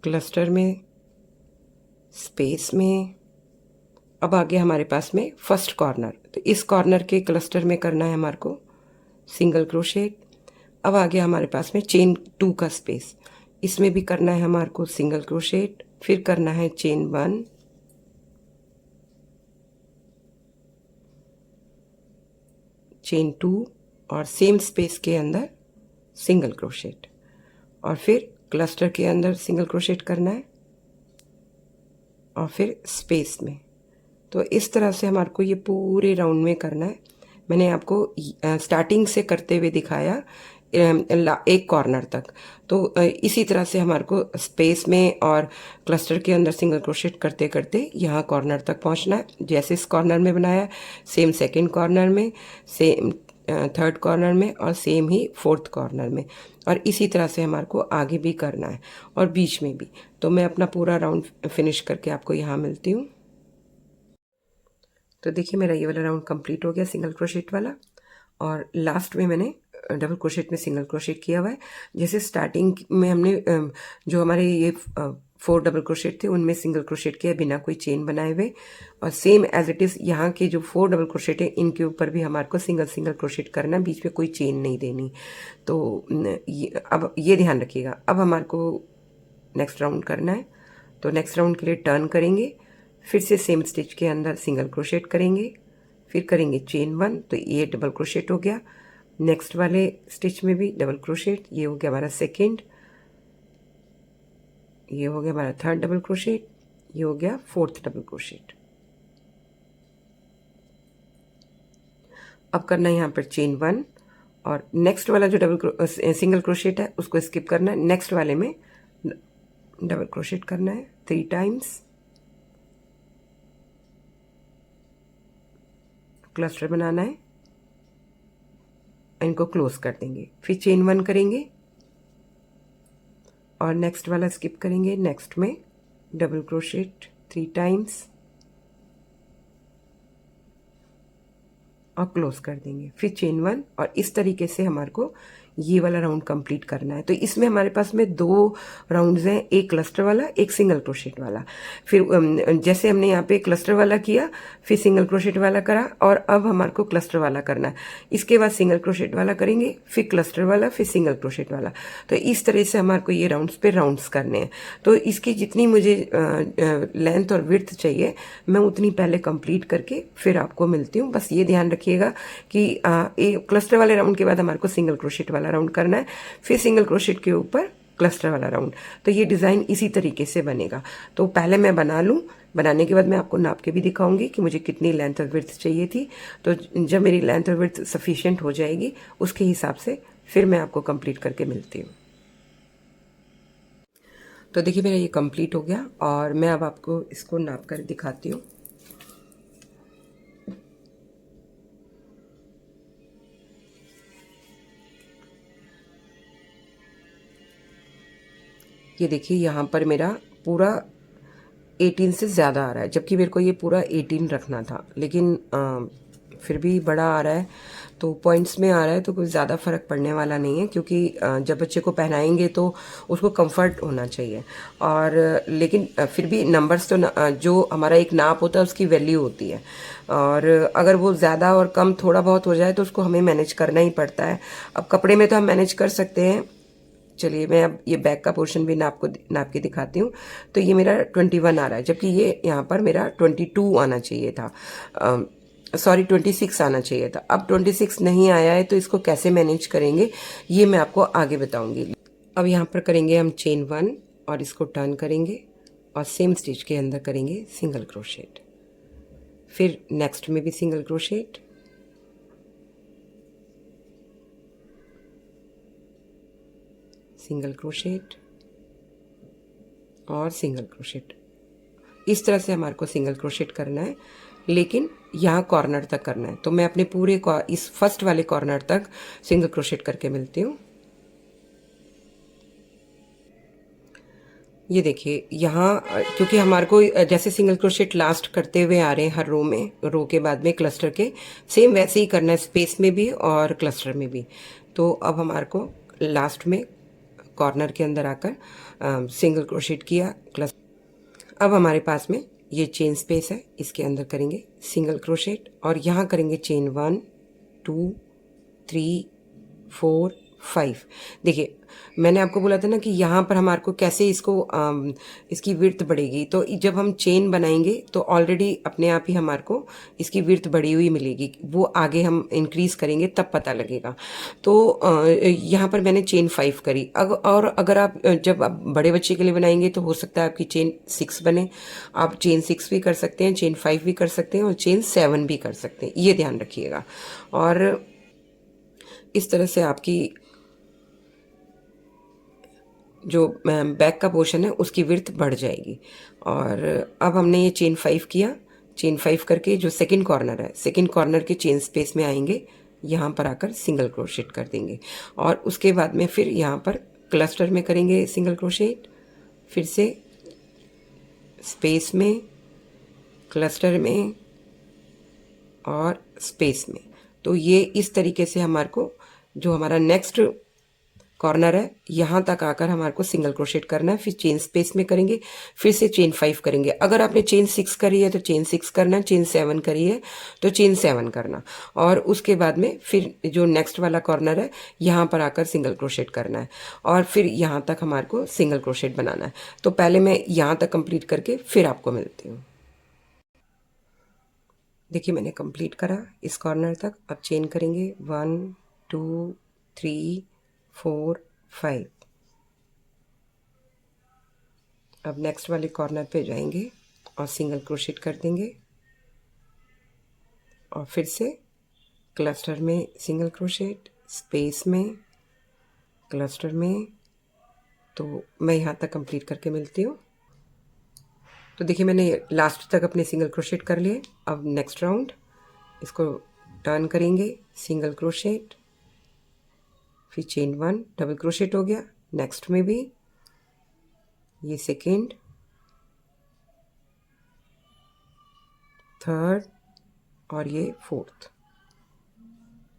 क्लस्टर में, स्पेस में। अब आगे हमारे पास में फर्स्ट कॉर्नर, तो इस कॉर्नर के क्लस्टर में करना है हमारे को सिंगल क्रोशेट। अब आगे हमारे पास में चेन 2 का स्पेस, इसमें भी करना है हमारे को सिंगल क्रोशेट। फिर करना है चेन 1, चेन 2 और सेम स्पेस के अंदर सिंगल क्रोशेट और फिर क्लस्टर के अंदर सिंगल क्रोशेट करना है। और फिर स्पेस में। तो इस तरह से हमारे को ये पूरे राउंड में करना है। मैंने आपको स्टार्टिंग से करते हुए दिखाया एक कॉर्नर तक। तो इसी तरह से हमारे को स्पेस में और क्लस्टर के अंदर सिंगल क्रोशेट करते करते यहाँ कॉर्नर तक पहुँचना है। जैसे इस कॉर्नर में बनाया, सेम सेकंड कॉर्नर में, सेम थर्ड कॉर्नर में, और सेम ही फोर्थ कॉर्नर में, और इसी तरह से हमारे को आगे भी करना है और बीच में भी। तो मैं अपना पूरा राउंड फिनिश करके आपको यहाँ मिलती हूँ। तो देखिए मेरा ये वाला राउंड कंप्लीट हो गया सिंगल क्रोशेट वाला, और लास्ट में मैंने डबल क्रोशेट में सिंगल क्रोशेट किया हुआ है। जैसे स्टार्टिंग में हमने जो हमारे ये 4 डबल क्रोशेट थे उनमें सिंगल क्रोशेट किया बिना कोई चेन बनाए हुए, और सेम एज इट इज़ यहाँ के जो 4 डबल क्रोशेट है इनके ऊपर भी हमारे को सिंगल सिंगल क्रोशेट करना, बीच में कोई चेन नहीं देनी। तो अब ये ध्यान रखिएगा। अब हमारे को नेक्स्ट राउंड करना है, तो नेक्स्ट राउंड के लिए टर्न करेंगे, फिर से सेम स्टिच के अंदर सिंगल क्रोशेट करेंगे, फिर करेंगे चेन 1, तो ये डबल क्रोशेट हो गया। नेक्स्ट वाले स्टिच में भी डबल क्रोशेट, ये हो गया हमारा सेकेंड, ये हो गया हमारा थर्ड डबल क्रोशेट, ये हो गया फोर्थ डबल क्रोशेट। अब करना है यहाँ पर चेन 1, और नेक्स्ट वाला जो सिंगल क्रोशेट है उसको स्किप करना है। नेक्स्ट वाले में डबल क्रोशेट करना है 3 टाइम्स, क्लस्टर बनाना है, इनको क्लोज कर देंगे, फिर चेन 1 करेंगे और नेक्स्ट वाला स्किप करेंगे। नेक्स्ट में डबल क्रोशेट 3 टाइम्स और क्लोज कर देंगे, फिर चेन 1, और इस तरीके से हमारे को ये वाला राउंड कंप्लीट करना है। तो इसमें हमारे पास में 2 राउंड्स हैं, एक क्लस्टर वाला, एक सिंगल क्रोशेट वाला। फिर जैसे हमने यहाँ पे क्लस्टर वाला किया, फिर सिंगल क्रोशेट वाला करा, और अब हमारे को क्लस्टर वाला करना है। इसके बाद सिंगल क्रोशेट वाला करेंगे, फिर क्लस्टर वाला, फिर सिंगल क्रोशेट वाला। तो इस तरह से हमारे को ये राउंड्स पे राउंड्स करने हैं। तो इसकी जितनी मुझे लेंथ और विड्थ चाहिए मैं उतनी पहले कंप्लीट करके फिर आपको मिलती हूँ। बस ये ध्यान रखिएगा कि क्लस्टर वाले राउंड के बाद हमारे को सिंगल क्रोशेट वाला राउंड करना है, फिर सिंगल क्रोशेट के ऊपर क्लस्टर वाला राउंड। तो ये डिज़ाइन इसी तरीके से बनेगा। तो पहले मैं बना लूँ, बनाने के बाद मैं आपको नाप के भी दिखाऊंगी कि मुझे कितनी लेंथ और विड्थ चाहिए थी। तो जब मेरी लेंथ और विड्थ सफिशिएंट हो जाएगी उसके हिसाब से फिर मैं आपको कंप्लीट करके मिलती हूँ। तो देखिए मेरा ये कंप्लीट हो गया, और मैं अब आपको इसको नाप कर दिखाती हूँ। ये देखिए यहाँ पर मेरा पूरा 18 से ज़्यादा आ रहा है, जबकि मेरे को ये पूरा 18 रखना था, लेकिन फिर भी बड़ा आ रहा है। तो पॉइंट्स में आ रहा है तो कोई ज़्यादा फ़र्क पड़ने वाला नहीं है, क्योंकि जब बच्चे को पहनाएंगे तो उसको कंफर्ट होना चाहिए। और लेकिन फिर भी नंबर्स तो जो हमारा एक नाप होता है उसकी वैल्यू होती है, और अगर वो ज़्यादा और कम थोड़ा बहुत हो जाए तो उसको हमें मैनेज करना ही पड़ता है। अब कपड़े में तो हम मैनेज कर सकते हैं। चलिए मैं अब ये बैक का पोर्शन भी नाप के दिखाती हूँ। तो ये मेरा 21 आ रहा है, जबकि ये यहाँ पर मेरा 22 आना चाहिए था, सॉरी 26 आना चाहिए था। अब 26 नहीं आया है, तो इसको कैसे मैनेज करेंगे ये मैं आपको आगे बताऊंगी। अब यहाँ पर करेंगे हम चेन 1 और इसको टर्न करेंगे और सेम स्टिच के अंदर करेंगे सिंगल क्रोशेट, फिर नेक्स्ट में भी सिंगल क्रोशेट, सिंगल क्रोशेट और सिंगल क्रोशेट। इस तरह से हमारे को सिंगल क्रोशेट करना है, लेकिन यहाँ कॉर्नर तक करना है। तो मैं अपने पूरे इस फर्स्ट वाले कॉर्नर तक सिंगल क्रोशेट करके मिलती हूँ। ये देखिए यहाँ, क्योंकि हमारे को जैसे सिंगल क्रोशेट लास्ट करते हुए आ रहे हैं हर रो में, रो के बाद में क्लस्टर के, सेम वैसे ही करना है स्पेस में भी और क्लस्टर में भी। तो अब हमारे को लास्ट में कॉर्नर के अंदर आकर सिंगल क्रोशेट किया, अब हमारे पास में ये चेन स्पेस है, इसके अंदर करेंगे सिंगल क्रोशेट और यहाँ करेंगे चेन 1 2 3 4 5। देखिए मैंने आपको बोला था ना कि यहाँ पर हमारे को कैसे इसको इसकी विड्थ बढ़ेगी, तो जब हम चेन बनाएंगे तो ऑलरेडी अपने आप ही हमारे को इसकी विड्थ बढ़ी हुई मिलेगी, वो आगे हम इंक्रीज करेंगे तब पता लगेगा। तो यहाँ पर मैंने चेन 5 करी। और अगर आप जब आप बड़े बच्चे के लिए बनाएंगे तो हो सकता है आपकी चेन 6 बने। आप चेन 6 भी कर सकते हैं, चेन 5 भी कर सकते हैं और चेन 7 भी कर सकते हैं, ये ध्यान रखिएगा। और इस तरह से आपकी जो बैक का पोर्शन है उसकी विड्थ बढ़ जाएगी। और अब हमने ये चेन 5 किया। चेन 5 करके जो सेकंड कॉर्नर है, सेकंड कॉर्नर के चेन स्पेस में आएंगे, यहाँ पर आकर सिंगल क्रोशेट कर देंगे। और उसके बाद में फिर यहाँ पर क्लस्टर में करेंगे सिंगल क्रोशेट, फिर से स्पेस में, क्लस्टर में और स्पेस में। तो ये इस तरीके से हमारे को जो हमारा नेक्स्ट कॉर्नर है यहाँ तक आकर हमारे को सिंगल क्रोशेट करना है। फिर चेन स्पेस में करेंगे, फिर से चेन 5 करेंगे। अगर आपने चेन 6 करी है तो चेन 6 करना, चेन 7 करी है तो चेन 7 करना। और उसके बाद में फिर जो नेक्स्ट वाला कॉर्नर है यहाँ पर आकर सिंगल क्रोशेट करना है और फिर यहाँ तक हमारे को सिंगल क्रोशेट बनाना है। तो पहले मैं यहाँ तक कंप्लीट करके फिर आपको मिलती हूँ। देखिए मैंने कंप्लीट करा इस कॉर्नर तक। अब चेन करेंगे 1 2 3 4 5। अब नेक्स्ट वाले कॉर्नर पे जाएंगे और सिंगल क्रोशेट कर देंगे और फिर से क्लस्टर में सिंगल क्रोशेट, स्पेस में, क्लस्टर में। तो मैं यहाँ तक कंप्लीट करके मिलती हूँ। तो देखिए मैंने लास्ट तक अपने सिंगल क्रोशेट कर लिए। अब नेक्स्ट राउंड इसको टर्न करेंगे, सिंगल क्रोशेट, फिर चेन 1, डबल क्रोशेट हो गया। नेक्स्ट में भी ये सेकेंड, थर्ड और ये फोर्थ,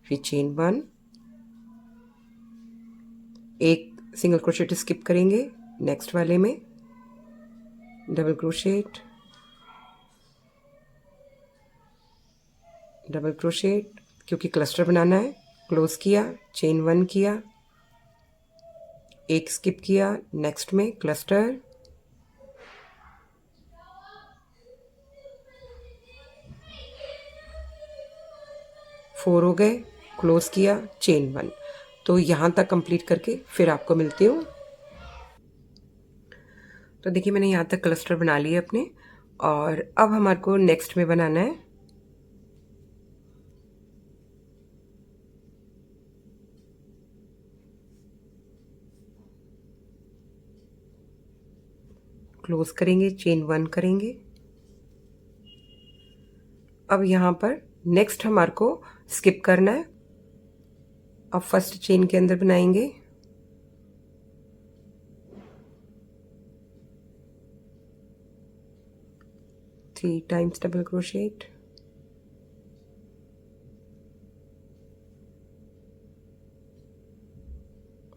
फिर चेन 1, एक सिंगल क्रोशेट स्किप करेंगे, नेक्स्ट वाले में डबल क्रोशेट, डबल क्रोशेट, क्योंकि क्लस्टर बनाना है, क्लोज किया, चेन 1 किया, एक स्किप किया, नेक्स्ट में क्लस्टर, फोर हो गए, क्लोज किया, चेन 1। तो यहाँ तक कंप्लीट करके फिर आपको मिलती हूँ। तो देखिए मैंने यहाँ तक क्लस्टर बना लिए अपने और अब हमारे को नेक्स्ट में बनाना है क्लोज करेंगे, चेन 1 करेंगे। अब यहाँ पर नेक्स्ट हमारे को स्किप करना है। अब फर्स्ट चेन के अंदर बनाएंगे, थ्री टाइम्स डबल क्रोशेट,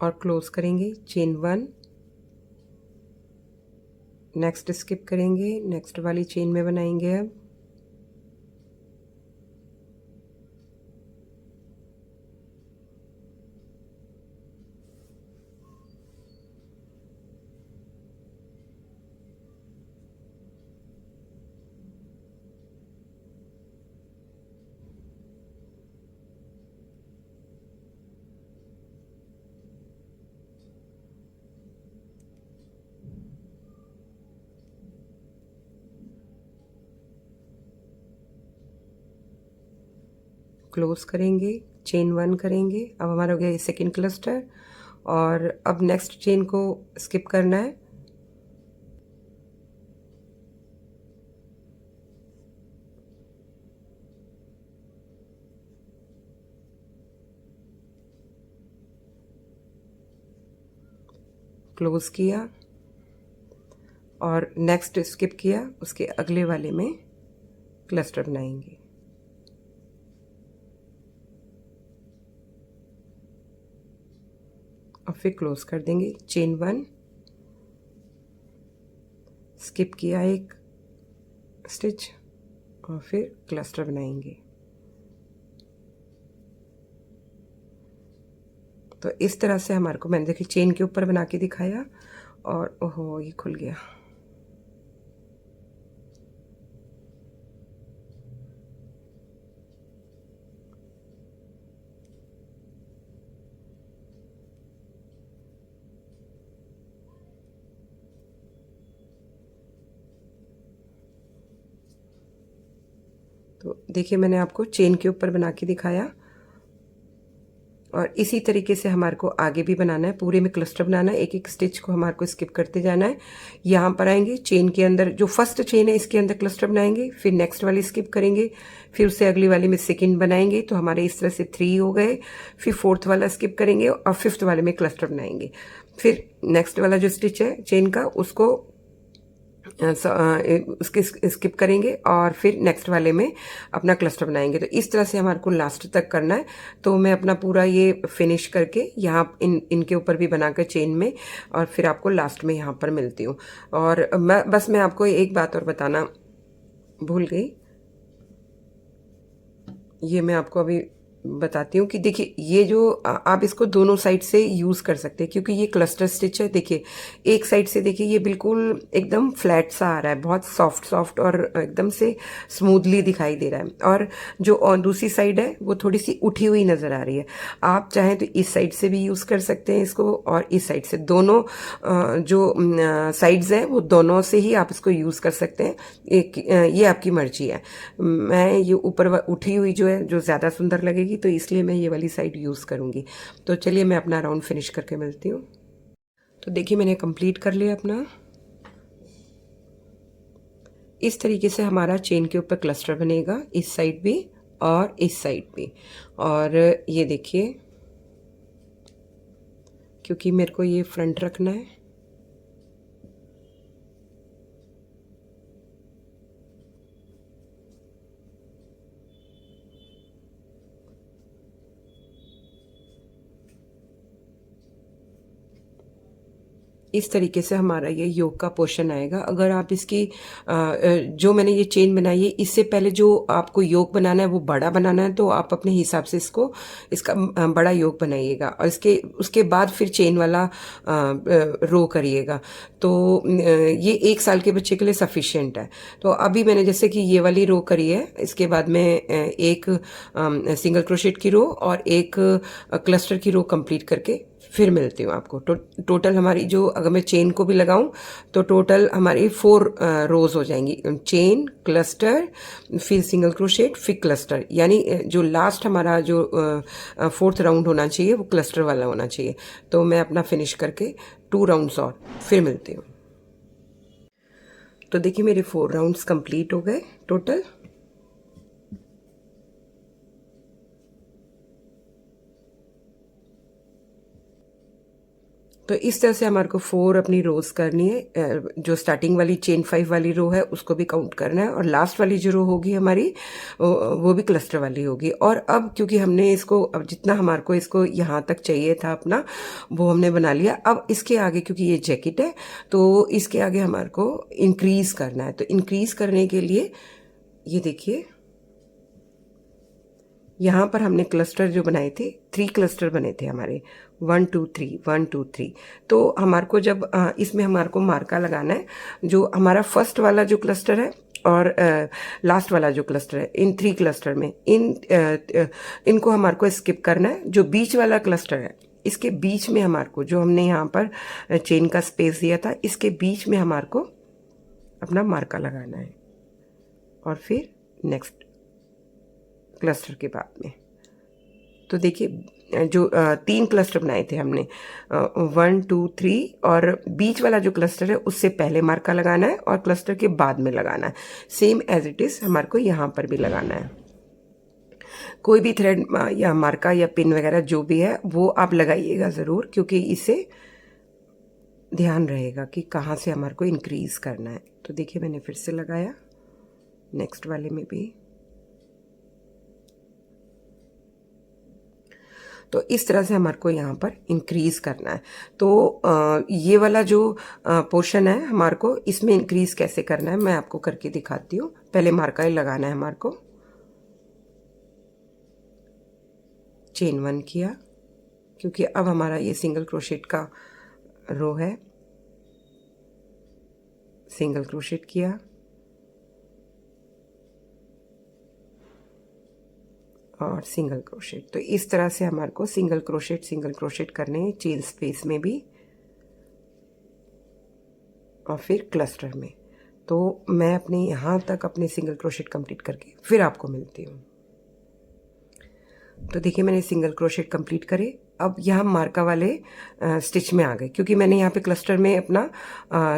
और क्लोज करेंगे, चेन 1, नेक्स्ट स्किप करेंगे, नेक्स्ट वाली चेन में बनाएंगे। अब क्लोज करेंगे, चेन 1 करेंगे। अब हमारा हो गया ये सेकेंड क्लस्टर और अब नेक्स्ट चेन को स्किप करना है। क्लोज किया और नेक्स्ट स्किप किया, उसके अगले वाले में क्लस्टर बनाएंगे। और फिर क्लोज कर देंगे, चेन 1, स्किप किया एक स्टिच और फिर क्लस्टर बनाएंगे। तो इस तरह से हमारे को, मैंने देखिए चेन के ऊपर बना के दिखाया और ओहो ये खुल गया। तो देखिए मैंने आपको चेन के ऊपर बना के दिखाया और इसी तरीके से हमारे को आगे भी बनाना है, पूरे में क्लस्टर बनाना है। एक एक स्टिच को हमारे को स्किप करते जाना है। यहाँ पर आएंगे, चेन के अंदर जो फर्स्ट चेन है इसके अंदर क्लस्टर बनाएंगे, फिर नेक्स्ट वाली स्किप करेंगे, फिर उससे अगली वाली में सेकंड बनाएंगे। तो हमारे इस तरह से 3 हो गए। फिर फोर्थ वाला स्किप करेंगे और फिफ्थ वाले में क्लस्टर बनाएंगे। फिर नेक्स्ट वाला जो स्टिच है चेन का उसको उसके स्किप करेंगे और फिर नेक्स्ट वाले में अपना क्लस्टर बनाएंगे। तो इस तरह से हमारे को लास्ट तक करना है। तो मैं अपना पूरा ये फिनिश करके यहाँ इनके ऊपर भी बनाकर चेन में, और फिर आपको लास्ट में यहाँ पर मिलती हूँ। और मैं आपको एक बात और बताना भूल गई, ये मैं आपको अभी बताती हूँ कि देखिए ये जो आप इसको दोनों साइड से यूज़ कर सकते हैं, क्योंकि ये क्लस्टर स्टिच है। देखिए एक साइड से देखिए ये बिल्कुल एकदम फ्लैट सा आ रहा है, बहुत सॉफ्ट सॉफ्ट और एकदम से स्मूथली दिखाई दे रहा है, और जो दूसरी साइड है वो थोड़ी सी उठी हुई नज़र आ रही है। आप चाहें तो इस साइड से भी यूज़ कर सकते हैं इसको, और इस साइड से, दोनों जो साइड्स हैं वो दोनों से ही आप इसको यूज़ कर सकते हैं। ये आपकी मर्जी है। मैं ये ऊपर उठी हुई जो है जो ज़्यादा सुंदर लगेगी, तो इसलिए मैं ये वाली साइड यूज़ करूँगी। तो चलिए मैं अपना राउंड फिनिश करके मिलती हूँ। तो देखिए मैंने कंप्लीट कर लिया अपना। इस तरीके से हमारा चेन के ऊपर क्लस्टर बनेगा, इस साइड भी और इस साइड भी। और ये देखिए, क्योंकि मेरे को ये फ्रंट रखना है, इस तरीके से हमारा ये योक का पोर्शन आएगा। अगर आप इसकी जो मैंने ये चेन बनाई है, इससे पहले जो आपको योक बनाना है वो बड़ा बनाना है, तो आप अपने हिसाब से इसका बड़ा योक बनाइएगा, और उसके बाद फिर चेन वाला रो करिएगा। तो ये 1 साल के बच्चे के लिए सफिशिएंट है। तो अभी मैंने जैसे कि ये वाली रो करी है, इसके बाद में एक सिंगल क्रोशेट की रो और एक क्लस्टर की रो कंप्लीट करके फिर मिलती हूँ आपको। टोटल हमारी जो, अगर मैं चेन को भी लगाऊं तो टोटल हमारी 4 रोज हो जाएंगी। चेन, क्लस्टर, फिर सिंगल क्रोशेट, फिर क्लस्टर, यानी जो लास्ट हमारा जो 4th राउंड होना चाहिए वो क्लस्टर वाला होना चाहिए। तो मैं अपना फिनिश करके 2 राउंड्स और फिर मिलती हूँ। तो देखिए मेरे 4 राउंड्स कंप्लीट हो गए टोटल। तो इस तरह से हमारे को 4 अपनी रोज करनी है। जो स्टार्टिंग वाली चेन 5 वाली रो है उसको भी काउंट करना है, और लास्ट वाली जो रो होगी हमारी वो भी क्लस्टर वाली होगी। और अब क्योंकि हमने इसको, अब जितना हमारे को इसको यहाँ तक चाहिए था अपना, वो हमने बना लिया। अब इसके आगे, क्योंकि ये जैकेट है तो इसके आगे हमारे को इंक्रीज करना है। तो इंक्रीज करने के लिए ये देखिए, यहाँ पर हमने क्लस्टर जो बनाए थे, 3 क्लस्टर बने थे हमारे, 1 2 3 1 2 3। तो हमारे को जब इसमें हमारे को मार्का लगाना है, जो हमारा फर्स्ट वाला जो क्लस्टर है और लास्ट वाला जो क्लस्टर है, इन 3 क्लस्टर में इनको हमारे को स्किप करना है। जो बीच वाला क्लस्टर है, इसके बीच में हमारे को, जो हमने यहाँ पर चेन का स्पेस दिया था, इसके बीच में हमारे को अपना मार्का लगाना है, और फिर नेक्स्ट क्लस्टर के बाद में। तो देखिए जो 3 क्लस्टर बनाए थे हमने, 1 2 3, और बीच वाला जो क्लस्टर है उससे पहले मार्का लगाना है और क्लस्टर के बाद में लगाना है। सेम एज इट इज हमारे को यहाँ पर भी लगाना है। कोई भी थ्रेड या मार्का या पिन वगैरह जो भी है वो आप लगाइएगा ज़रूर, क्योंकि इससे ध्यान रहेगा कि कहाँ से हमारे को इंक्रीज करना है। तो देखिए मैंने फिर से लगाया, नेक्स्ट वाले में भी। तो इस तरह से हमारे को यहाँ पर इंक्रीज करना है। तो ये वाला जो पोर्शन है हमारे को, इसमें इंक्रीज कैसे करना है मैं आपको करके दिखाती हूँ। पहले मार्का ही लगाना है हमारे को। चेन 1 किया, क्योंकि अब हमारा ये सिंगल क्रोशेट का रो है। सिंगल क्रोशेट किया और सिंगल क्रोशेट। तो इस तरह से हमारे को सिंगल क्रोशेट करने हैं चेन स्पेस में भी और फिर क्लस्टर में। तो मैं अपने यहाँ तक अपने सिंगल क्रोशेट कंप्लीट करके फिर आपको मिलती हूँ। तो देखिए मैंने सिंगल क्रोशेट कंप्लीट करे। अब यहाँ मार्का वाले स्टिच में आ गए, क्योंकि मैंने यहाँ पे क्लस्टर में अपना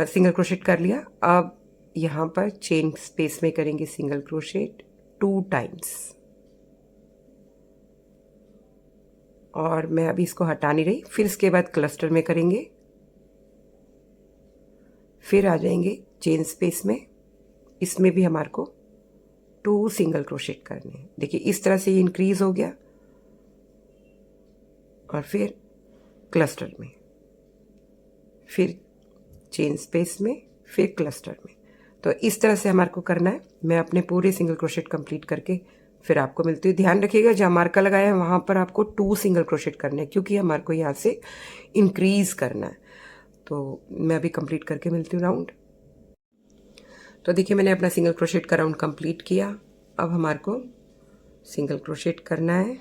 सिंगल क्रोशेट कर लिया। अब यहाँ पर चेन स्पेस में करेंगे सिंगल क्रोशेट 2 टाइम्स, और मैं अभी इसको हटा नहीं रही। फिर इसके बाद क्लस्टर में करेंगे, फिर आ जाएंगे चेन स्पेस में। इसमें भी हमारे को 2 सिंगल क्रोशेट करने हैं। देखिए इस तरह से ये इंक्रीज हो गया, और फिर क्लस्टर में, फिर चेन स्पेस में, फिर क्लस्टर में। तो इस तरह से हमारे को करना है। मैं अपने पूरे सिंगल क्रोशेट कंप्लीट करके फिर आपको मिलती हूँ। ध्यान रखिएगा जहाँ मार्का लगाया है वहाँ पर आपको 2 सिंगल क्रोशेट करने हैं, क्योंकि हमारे को यहाँ से इंक्रीज करना है। तो मैं अभी कंप्लीट करके मिलती हूँ राउंड। तो देखिए मैंने अपना सिंगल क्रोशेट का राउंड कंप्लीट किया। अब हमारे को सिंगल क्रोशेट करना है,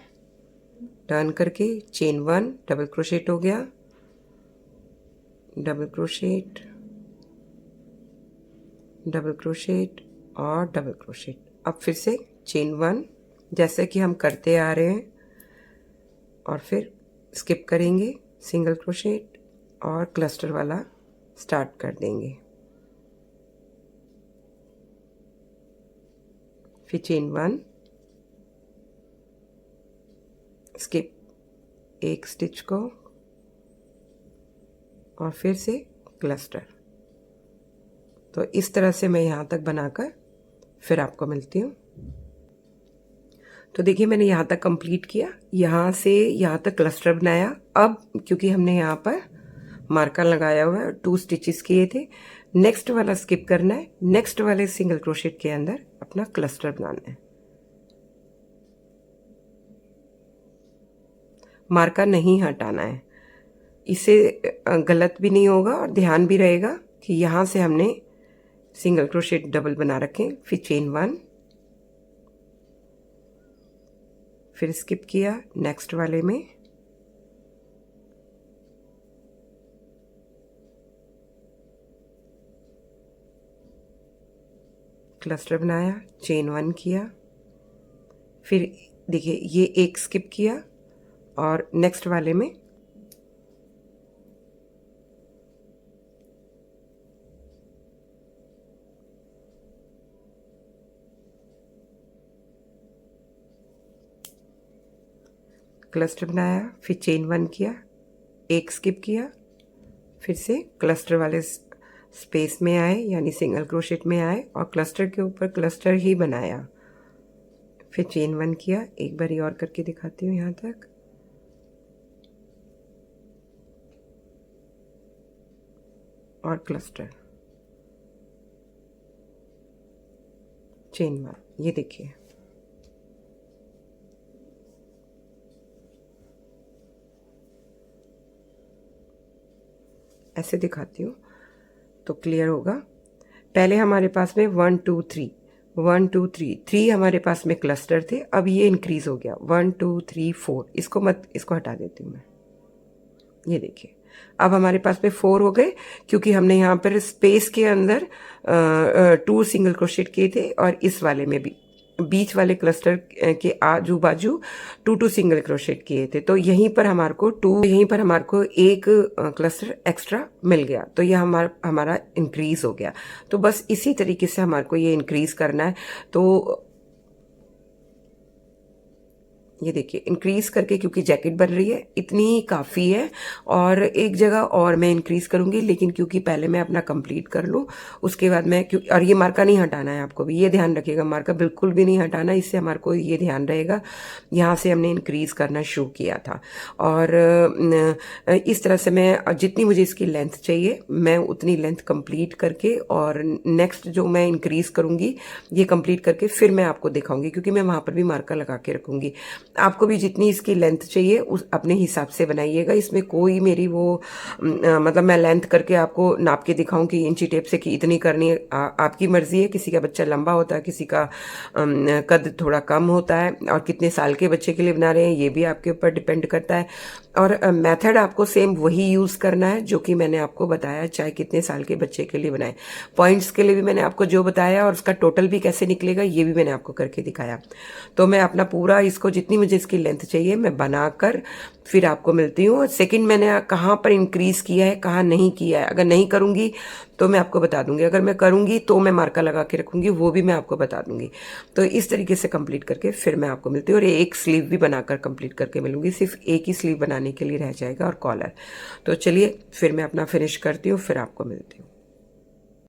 टर्न करके चेन 1, डबल क्रोशेट हो गया, डबल क्रोशेट, डबल क्रोशेट और डबल क्रोशेट। अब फिर से चेन 1 जैसे कि हम करते आ रहे हैं, और फिर स्किप करेंगे सिंगल क्रोशेट और क्लस्टर वाला स्टार्ट कर देंगे। फिर चेन 1, स्किप एक स्टिच को, और फिर से क्लस्टर। तो इस तरह से मैं यहाँ तक बनाकर फिर आपको मिलती हूँ। तो देखिए मैंने यहाँ तक कंप्लीट किया, यहाँ से यहाँ तक क्लस्टर बनाया। अब क्योंकि हमने यहाँ पर मार्कर लगाया हुआ है, 2 स्टिचेस किए थे, नेक्स्ट वाला स्किप करना है। नेक्स्ट वाले सिंगल क्रोशेट के अंदर अपना क्लस्टर बनाना है। मार्का नहीं हटाना है, इससे गलत भी नहीं होगा और ध्यान भी रहेगा कि यहाँ से हमने सिंगल क्रोशेट डबल बना रखे। फिर चेन 1, फिर स्किप किया नेक्स्ट वाले में, क्लस्टर बनाया, चेन 1 किया, फिर देखिए ये एक स्किप किया और नेक्स्ट वाले में क्लस्टर बनाया, फिर चेन 1 किया, एक स्किप किया, फिर से क्लस्टर वाले स्पेस में आए यानी सिंगल क्रोशेट में आए और क्लस्टर के ऊपर क्लस्टर ही बनाया। फिर चेन 1 किया, एक बारी और करके दिखाती हूँ यहाँ तक, और क्लस्टर, चेन 1। ये देखिए ऐसे दिखाती हूँ तो क्लियर होगा। पहले हमारे पास में 1 2 3 1 2 3 3 हमारे पास में क्लस्टर थे, अब ये इंक्रीज हो गया 1 2 3 4। इसको हटा देती हूँ मैं। ये देखिए अब हमारे पास में 4 हो गए, क्योंकि हमने यहाँ पर स्पेस के अंदर 2 सिंगल क्रोशेट किए थे और इस वाले में भी बीच वाले क्लस्टर के आजू बाजू 2 सिंगल क्रोशेट किए थे। तो यहीं पर हमारे को एक क्लस्टर एक्स्ट्रा मिल गया, तो यह हमारा इंक्रीज हो गया। तो बस इसी तरीके से हमारे को ये इंक्रीज करना है। तो ये देखिए इंक्रीज करके, क्योंकि जैकेट बन रही है इतनी काफ़ी है, और एक जगह और मैं इंक्रीज करूंगी, लेकिन क्योंकि पहले मैं अपना कंप्लीट कर लूँ उसके बाद मैं और ये मार्का नहीं हटाना है, आपको भी ये ध्यान रखिएगा, मार्का बिल्कुल भी नहीं हटाना। इससे हमारे को ये ध्यान रहेगा यहाँ से हमने इंक्रीज करना शुरू किया था, और इस तरह से मैं जितनी मुझे इसकी लेंथ चाहिए मैं उतनी लेंथ कंप्लीट करके, और नेक्स्ट जो मैं इंक्रीज करूँगी ये कंप्लीट करके फिर मैं आपको दिखाऊंगी, क्योंकि मैं वहाँ पर भी मार्का लगा के रखूँगी। आपको भी जितनी इसकी लेंथ चाहिए उस अपने हिसाब से बनाइएगा। इसमें कोई मेरी वो मतलब मैं लेंथ करके आपको नाप के दिखाऊं कि इंची टेप से कि इतनी करनी है, आपकी मर्जी है। किसी का बच्चा लंबा होता है, किसी का कद थोड़ा कम होता है, और कितने साल के बच्चे के लिए बना रहे हैं ये भी आपके ऊपर डिपेंड करता है। और मेथड आपको सेम वही यूज़ करना है जो कि मैंने आपको बताया, चाहे कितने साल के बच्चे के लिए बनाए। पॉइंट्स के लिए भी मैंने आपको जो बताया, और उसका टोटल भी कैसे निकलेगा ये भी मैंने आपको करके दिखाया। तो मैं अपना पूरा इसको जितनी मुझे इसकी लेंथ चाहिए मैं बनाकर फिर आपको मिलती हूँ। सेकंड मैंने कहाँ पर इंक्रीज किया है, कहाँ नहीं किया है, अगर नहीं करूँगी तो मैं आपको बता दूंगी, अगर मैं करूँगी तो मैं मार्का लगा के रखूँगी, वो भी मैं आपको बता दूंगी। तो इस तरीके से कंप्लीट करके फिर मैं आपको मिलती हूँ, और एक स्लीव भी बनाकर कंप्लीट करके मिलूंगी। सिर्फ एक ही स्लीव बनाने के लिए रह जाएगा और कॉलर। तो चलिए फिर मैं अपना फिनिश करती हूँ, फिर आपको मिलती हूँ।